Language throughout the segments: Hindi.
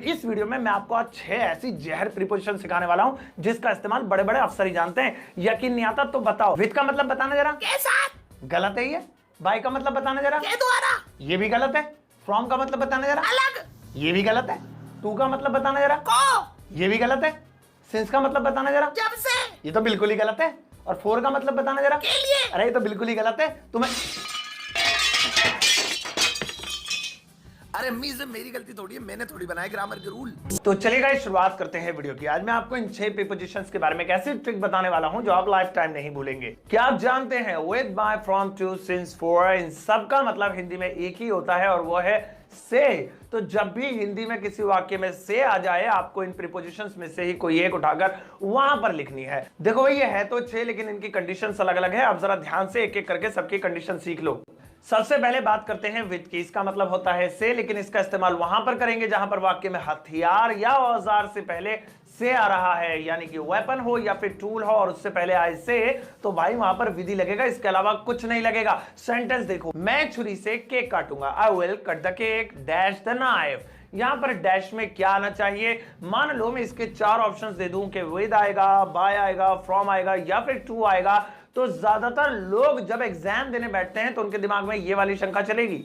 इस वीडियो में मैं आपको आज 6 ऐसी जहर प्रीपोजिशन सिखाने वाला हूं जिसका इस्तेमाल बड़े बड़े अफसर ही जानते हैं। यकीन नहीं आता तो बताओ। विद का मतलब बताना जरा। गलत है ये। बाय का मतलब बताना जरा। ये भी गलत है। फ्रॉम का मतलब बताना जरा। अलग। ये भी गलत है। टू का मतलब बताना जरा। ये भी गलत है। सिंस का मतलब बताना जरा। जब से। ये तो बिल्कुल ही गलत है। और फोर का मतलब बताना जरा। के लिए। अरे ये तो बिल्कुल ही गलत है। तुम्हें अरे मीज़ मेरी गलती थोड़ी है, मैंने थोड़ी बनाए ग्रामर के रूल। तो चलिए गाइस शुरुआत करते हैं वीडियो की। आज मैं आपको इन 6 प्रीपोजिशंस के बारे में एक ऐसी ट्रिक बताने वाला हूं जो आप लाइफ टाइम नहीं भूलेंगे। क्या आप जानते हैं with, by, from, to, since, for इन सब का मतलब हिंदी में एक ही होता है और वो है से। तो जब भी हिंदी में किसी वाक्य में से आ जाए आपको इन प्रीपोजिशंस में से ही कोई एक उठाकर वहां पर लिखनी है। देखो ये है तो 6 लेकिन इनकी कंडीशंस अलग अलग है। अब जरा ध्यान से एक एक करके सबकी कंडीशन सीख लो। सबसे पहले बात करते हैं विद की। इसका मतलब होता है से, लेकिन इसका इस्तेमाल वहां पर करेंगे जहां पर वाक्य में हथियार या औजार से पहले से आ रहा है, यानी कि वेपन हो या फिर टूल हो और उससे पहले आए से, तो भाई वहां पर विधि लगेगा, इसके अलावा कुछ नहीं लगेगा। सेंटेंस देखो, मैं छुरी से केक काटूंगा। I will cut the cake dash the knife. यहां पर डैश में क्या आना चाहिए? मान लो मैं इसके 4 ऑप्शंस दे दूं कि विद आएगा, बाय आएगा, फ्रॉम आएगा या फिर टू आएगा, तो ज्यादातर लोग जब एग्जाम देने बैठते हैं तो उनके दिमाग में ये वाली शंका चलेगी,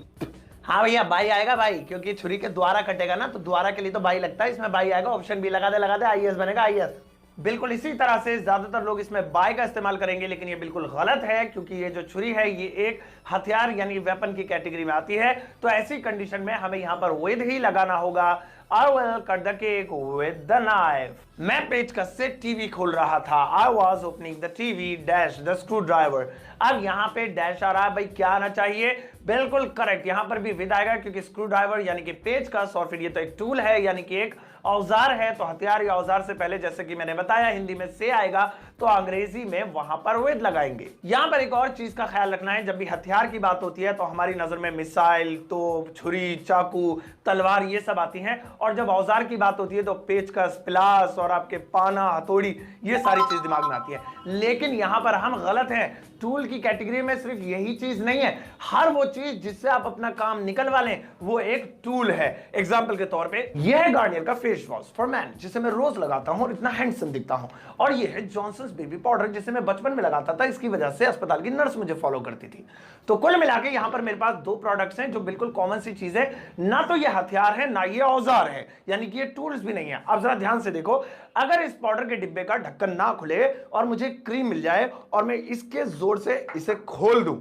हाँ भैया बाई आएगा भाई, क्योंकि छुरी के द्वारा कटेगा ना, तो द्वारा के लिए तो बाई लगता है, इसमें बाई आएगा। ऑप्शन बी लगा दे आईएएस बनेगा आईएएस। बिल्कुल इसी तरह से ज्यादातर लोग इसमें बाय का इस्तेमाल करेंगे, लेकिन ये बिल्कुल गलत है क्योंकि ये जो छुरी है ये एक हथियार यानी वेपन की कैटेगरी में आती है। तो ऐसी कंडीशन में हमें यहां पर विद ही लगाना होगा। I will cut the cake with the knife. मैं पेचकस से टीवी खोल रहा था। I was opening the TV dash the screwdriver. अब यहाँ पे डैश आ रहा है, भाई क्या आना चाहिए? बिल्कुल करेक्ट, यहाँ पर भी विद आएगा क्योंकि स्क्रू ड्राइवर यानी कि पेचकस और फिर ये तो एक टूल है यानी कि एक औजार है, तो हथियार या औजार से पहले जैसे कि मैंने बताया हिंदी में से आएगा तो अंग्रेजी में वहां पर विद लगाएंगे। यहां पर एक और चीज का ख्याल रखना है, जब भी हथियार की बात होती है तो हमारी नजर में मिसाइल, तोप, छुरी, चाकू, तलवार ये सब आती हैं, और जब औजार की बात होती है तो पेचकस, प्लास और आपके पाना, हथौड़ी, ये सारी चीज दिमाग में आती है। लेकिन यहां पर हम गलत हैं। टूल की कैटेगरी में सिर्फ यही चीज नहीं है, हर वो चीज जिससे आप अपना काम निकलवा लें वो एक टूल है। एग्जाम्पल के तौर पे यह है गार्नियर का फेस वॉश फॉर मैन जिसे मैं रोज लगाता हूं और इतना हैंडसम दिखता हूं, और ये है जॉनसन्स बेबी पाउडर जिसे मैं बचपन में लगाता था, इसकी वजह से अस्पताल की नर्स मुझे फॉलो करती थी। तो कुल मिला के यहां पर मेरे पास 2 प्रोडक्ट्स हैं जो बिल्कुल कॉमन सी चीज है, ना तो ये हथियार है ना ये औजार है, यानी कि ये टूल्स भी नहीं है। अब जरा ध्यान से देखो, अगर इस पाउडर के डिब्बे का ढक्कन ना खुले और मुझे क्रीम मिल जाए और मैं इसके जोर से इसे खोल दूं,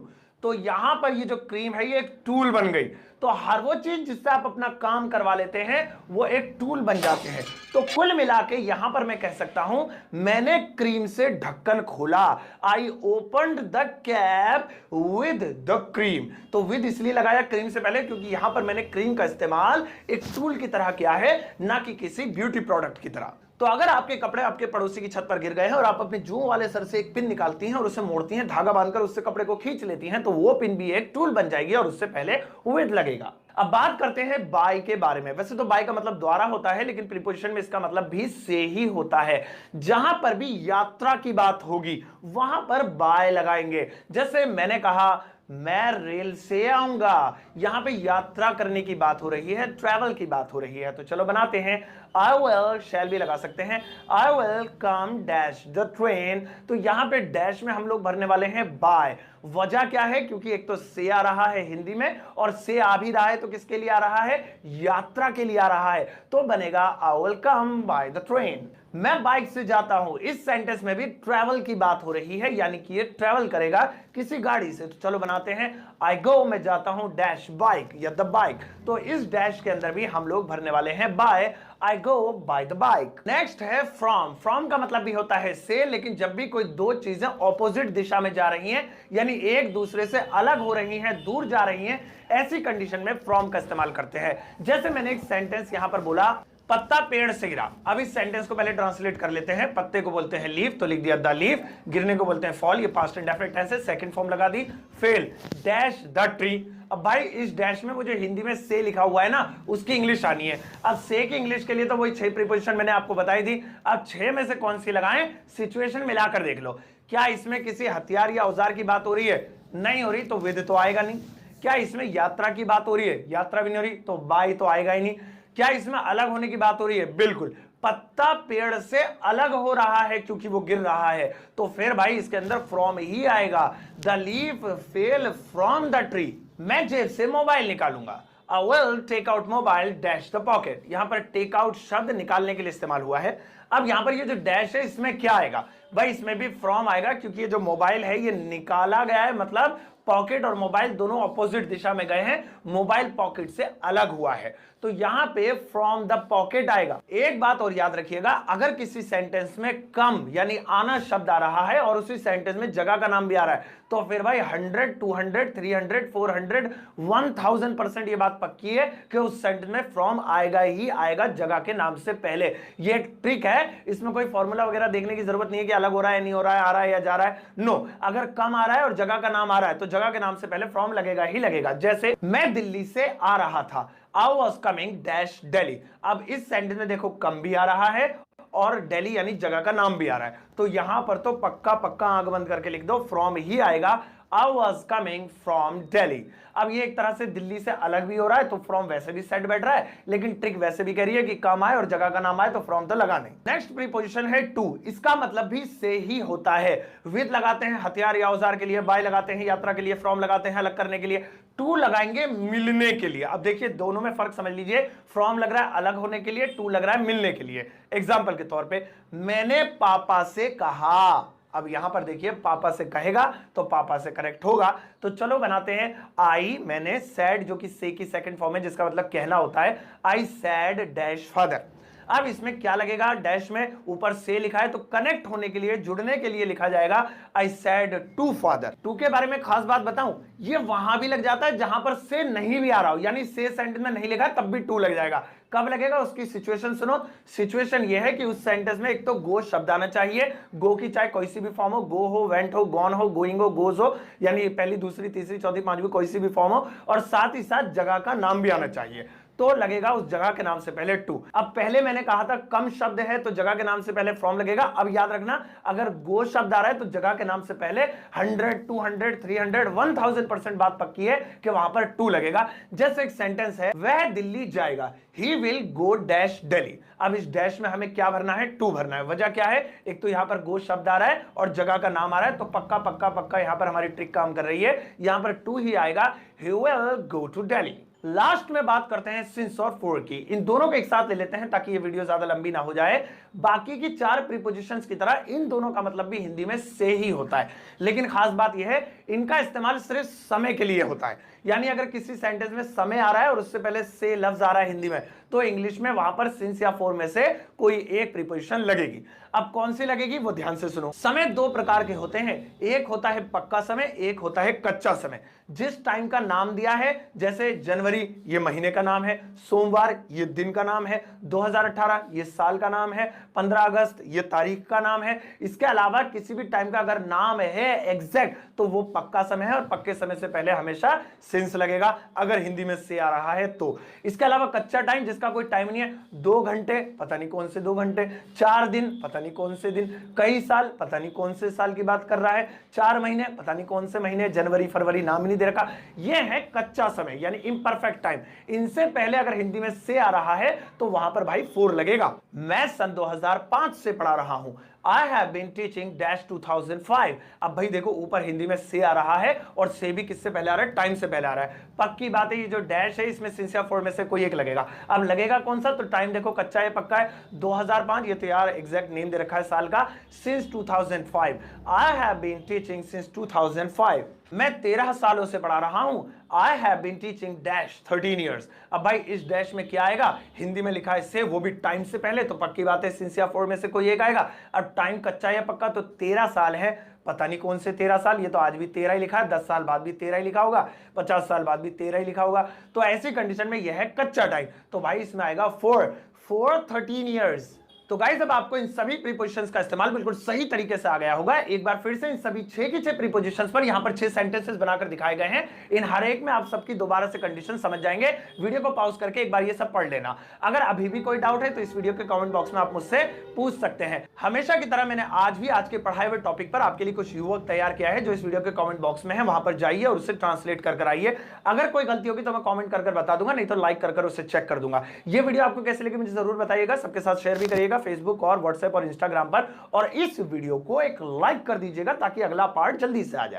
तो यहां पर ये जो क्रीम है ये एक टूल बन गई। तो हर वो चीज जिससे आप अपना काम करवा लेते हैं वो एक टूल बन जाते हैं। तो कुल मिला के यहां पर मैं कह सकता हूं मैंने क्रीम से ढक्कन खोला। I opened the cap with the cream. तो विद इसलिए लगाया क्रीम से पहले क्योंकि यहां पर मैंने क्रीम का इस्तेमाल एक टूल की तरह किया है, ना कि किसी ब्यूटी प्रोडक्ट की तरह। तो अगर आपके कपड़े आपके पड़ोसी की छत पर गिर गए हैं और आप अपने जूं वाले सर से एक पिन निकालती हैं और उसे मोड़ती हैं, धागा बांधकर उससे कपड़े को खींच लेती हैं, तो वो पिन भी एक टूल बन जाएगी और उससे पहले विद लगेगा। अब बात करते हैं बाय के बारे में। वैसे तो बाय का मतलब द्वारा होता है, लेकिन प्रीपोजिशन में इसका मतलब भी से ही होता है। जहां पर भी यात्रा की बात होगी वहां पर बाय लगाएंगे। जैसे मैंने कहा मैं रेल से आऊंगा, यहां पे यात्रा करने की बात हो रही है, ट्रैवल की बात हो रही है। तो चलो बनाते हैं, आई विल शैल भी लगा सकते हैं। I will come dash the train. तो यहां पे डैश में हम लोग भरने वाले हैं बाय। वजह क्या है? क्योंकि एक तो से आ रहा है हिंदी में और से आ भी रहा है, तो किसके लिए आ रहा है? यात्रा के लिए आ रहा है, तो बनेगा I will come by the train. मैं बाइक से जाता हूं, इस सेंटेंस में भी ट्रैवल की बात हो रही है, यानी कि ये ट्रैवल करेगा किसी गाड़ी से। तो चलो बनाते हैं, आई गो मैं जाता हूं डैश बाइक या द बाइक। तो इस डैश के अंदर भी हम लोग भरने वाले हैं by. I go by the bike. Next है फ्रॉम। फ्रॉम का मतलब भी होता है से, लेकिन जब भी कोई दो चीजें ऑपोजिट दिशा में जा रही हैं, यानी एक दूसरे से अलग हो रही हैं, दूर जा रही हैं, ऐसी कंडीशन में फ्रॉम का इस्तेमाल करते हैं। जैसे मैंने एक सेंटेंस यहां पर बोला, पत्ता पेड़ से गिरा। अब इस सेंटेंस को पहले ट्रांसलेट कर लेते हैं। पत्ते को बोलते हैं लीफ, तो लिख दिया द लीफ। गिरने को बोलते हैं फॉल, ये पास्ट इंडेफिनिट टेंस है, सेकंड फॉर्म लगा दी। Fell dash the tree. अब भाई इस डैश में मुझे हिंदी में से लिखा हुआ है ना, उसकी इंग्लिश आनी है। अब से की इंग्लिश के लिए तो वही 6 प्रीपोजिशन मैंने आपको बताई थी। अब 6 में से कौन सी लगाएं? सिचुएशन मिलाकर देख लो। क्या इसमें किसी हथियार या औजार की बात हो रही है? नहीं हो रही, तो विद तो आएगा नहीं। क्या इसमें यात्रा की बात हो रही है? यात्रा भी नहीं हो रही, तो बाय तो आएगा ही नहीं। क्या इसमें अलग होने की बात हो रही है? बिल्कुल, पत्ता पेड़ से अलग हो रहा है क्योंकि वो गिर रहा है, तो फिर भाई इसके अंदर फ्रॉम ही आएगा। The leaf fell from the tree. मैं जेब से मोबाइल निकालूंगा। I will take out mobile dash the pocket। यहां पर टेक आउट शब्द निकालने के लिए इस्तेमाल हुआ है। अब यहां पर ये जो डैश है इसमें क्या आएगा भाई? इसमें भी फ्रॉम आएगा क्योंकि ये जो मोबाइल है ये निकाला गया है, मतलब पॉकेट और मोबाइल दोनों ऑपोजिट दिशा में गए हैं, मोबाइल पॉकेट से अलग हुआ है, तो यहां पे फ्रॉम द पॉकेट आएगा। एक बात और याद रखिएगा, अगर किसी सेंटेंस में कम यानी आना शब्द आ रहा है और उसी सेंटेंस में जगह का नाम भी आ रहा है, तो फिर भाई 100, 200, 300, 400, 1000% ये बात पक्की है कि उस सेंटेंस में फ्रॉम आएगा ही आएगा जगह के नाम से पहले। ये एक ट्रिक है, इसमें कोई फॉर्मूला वगैरह देखने की जरूरत नहीं है कि अलग हो रहा है, नहीं हो रहा है, आ रहा है या जा रहा है। नो, अगर कम आ रहा है और जगह का नाम आ रहा है तो जगह के नाम से पहले फ्रॉम लगेगा ही लगेगा। जैसे मैं दिल्ली से आ रहा था, I was coming dash Delhi। अब इस सेंटेंस में देखो कम भी आ रहा है और दिल्ली यानी जगह का नाम भी आ रहा है, तो यहां पर तो पक्का पक्का आंख बंद करके लिख दो फ्रॉम ही आएगा। I was coming from Delhi। अब ये एक तरह से दिल्ली से अलग भी हो रहा है तो फ्रॉम वैसे भी सेट बैठ रहा है, लेकिन ट्रिक वैसे भी कह रही है कि कम आए और जगह का नाम आए तो फ्रॉम तो लगा नहीं। नेक्स्ट प्रीपोजिशन है टू। इसका मतलब भी से ही होता है। विद लगाते हैं हथियार या औजार के लिए, बाय लगाते हैं यात्रा के लिए, फ्रॉम लगाते हैं अलग करने के लिए, टू लगाएंगे मिलने के लिए। अब देखिए दोनों में फर्क समझ लीजिए, फ्रॉम लग रहा है अलग होने के लिए, टू लग रहा है मिलने के लिए। एग्जाम्पल के तौर पे मैंने पापा से कहा। अब यहां पर देखिए पापा से कहेगा तो पापा से करेक्ट होगा, तो चलो बनाते हैं आई, मैंने, सैड जो कि से की सेकंड फॉर्म है जिसका मतलब कहना होता है, आई सैड डैश फादर। अब इसमें क्या लगेगा? डैश में ऊपर से लिखा है तो कनेक्ट होने के लिए, जुड़ने के लिए लिखा जाएगा I said to father. To के बारे में खास बात बताऊं, ये वहां भी लग जाता है जहां पर से नहीं भी आ रहा हो, यानी से सेंटेंस में नहीं लिखा तब भी टू लग जाएगा। कब लगेगा उसकी सिचुएशन सुनो। सिचुएशन ये है कि उस सेंटेंस में एक तो गो शब्द आना चाहिए, गो की चाहे कोई सी भी फॉर्म हो, गो हो, वेंट हो, गॉन हो, गोइंग हो, गोज हो, यानी पहली दूसरी तीसरी चौथी पांचवी कोई सी भी फॉर्म हो, और साथ ही साथ जगह का नाम भी आना चाहिए, तो लगेगा उस जगह के नाम से पहले टू। अब पहले मैंने कहा था कम शब्द है तो जगह के नाम से पहले फ्रॉम लगेगा। अब याद रखना अगर गो शब्द आ रहा है तो जगह के नाम से पहले 100, 200, 300, 1000% बात पक्की है कि वहां पर टू लगेगा। जैसे एक सेंटेंस है, वह दिल्ली जाएगा, ही विल गो डैश दिल्ली। अब इस डैश में हमें क्या भरना है? टू भरना है। वजह क्या है? एक तो यहां पर गो शब्द आ रहा है और जगह का नाम आ रहा है, तो पक्का पक्का पक्का यहां पर हमारी ट्रिक काम कर रही है, यहां पर टू ही आएगा, he will go to Delhi. Last में बात करते हैं सिंस और फॉर की। इन दोनों को एक साथ ले लेते हैं ताकि ये वीडियो ज्यादा लंबी ना हो जाए। बाकी की चार प्रीपोजिशंस की तरह इन दोनों का मतलब भी हिंदी में से ही होता है, लेकिन खास बात यह है इनका इस्तेमाल सिर्फ समय के लिए होता है। यानी अगर किसी सेंटेंस में समय आ रहा है और उससे पहले से लफ्ज आ रहा है हिंदी में, तो इंग्लिश में वहां पर सिंस या फॉर में से कोई एक प्रीपोजिशन लगेगी। अब कौन सी लगेगी वो ध्यान से सुनो। समय दो प्रकार के होते हैं, एक होता है पक्का समय, एक होता है कच्चा समय। जिस टाइम का नाम दिया है, जैसे जनवरी ये महीने का नाम है, सोमवार ये दिन का नाम है, 2018 ये साल का नाम है, 15 अगस्त ये तारीख का नाम है। इसके अलावा किसी भी टाइम का अगर नाम है एग्जैक्ट तो वो पक्का समय है और पक्के समय से पहले हमेशा सिंस लगेगा अगर हिंदी में से आ रहा है तो। इसके अलावा कच्चा टाइम जिसका कोई टाइम नहीं है, 2 घंटे पता नहीं कौन से 2 घंटे, 4 दिन पता नहीं कौन से दिन, कई साल पता नहीं कौन से साल की बात कर रहा है, 4 महीने पता नहीं कौन से महीने, जनवरी फरवरी नाम ही नहीं दे रखा, यह है कच्चा समय यानी इम्परफेक्ट टाइम। इनसे पहले अगर हिंदी में से आ रहा है तो वहां पर भाई फोर लगेगा। मैं सन 2005 से पढ़ा रहा हूं, I have been teaching dash 2005। अब भाई देखो ऊपर हिंदी में से आ रहा है और से भी किससे पहले आ रहा है? टाइम से पहले आ रहा है। पक्की बात है ये जो डैश है इसमें सिंस या फॉर में से कोई एक लगेगा। अब लगेगा कौन सा? तो टाइम देखो कच्चा है पक्का है, 2005 ये तो यार एग्जैक्ट नेम दे रखा है साल का, since 2005। I have been teaching since 2005। मैं 13 सालों से पढ़ा रहा हूं, I have been teaching dash 13 years। अब भाई इस डैश में क्या आएगा? हिंदी में लिखा है से, वो भी टाइम से पहले, तो पक्की बात है सिंस या फॉर में से कोई एक आएगा। अब टाइम कच्चा या पक्का, तो 13 साल है, पता नहीं कौन से 13 साल, ये तो आज भी 13 ही लिखा है, 10 साल बाद भी 13 ही लिखा होगा, 50 साल बाद भी 13 ही लिखा होगा। तो ऐसी कंडीशन में यह है कच्चा टाइम, तो भाई इसमें आएगा फॉर 13 years। तो गाइस अब आपको इन सभी प्रीपोजिशंस का इस्तेमाल बिल्कुल सही तरीके से आ गया होगा। एक बार फिर से इन सभी 6 की 6 प्रीपोजिशंस पर यहां पर 6 सेंटेंसेस बनाकर दिखाए गए हैं। इन हर एक में आप सबकी दोबारा से कंडीशन समझ जाएंगे। वीडियो को पॉज करके एक बार ये सब पढ़ लेना। अगर अभी भी कोई डाउट है तो इस वीडियो के कमेंट बॉक्स में आप मुझसे पूछ सकते हैं। हमेशा की तरह मैंने आज भी आज के पढ़ाए हुए टॉपिक पर आपके लिए कुछ यूवर्क तैयार किया है, जो इस वीडियो के कमेंट बॉक्स में है। वहां पर जाइए और उसे ट्रांसलेट कर आइए। अगर कोई गलती होगी तो मैं कमेंट कर बता दूंगा, नहीं तो लाइक कर उसे चेक कर दूंगा। ये वीडियो आपको कैसे लगी मुझे जरूर बताइएगा। सबके साथ शेयर भी करिएगा फेसबुक और व्हाट्सएप और इंस्टाग्राम पर, और इस वीडियो को एक लाइक कर दीजिएगा ताकि अगला पार्ट जल्दी से आ जाए।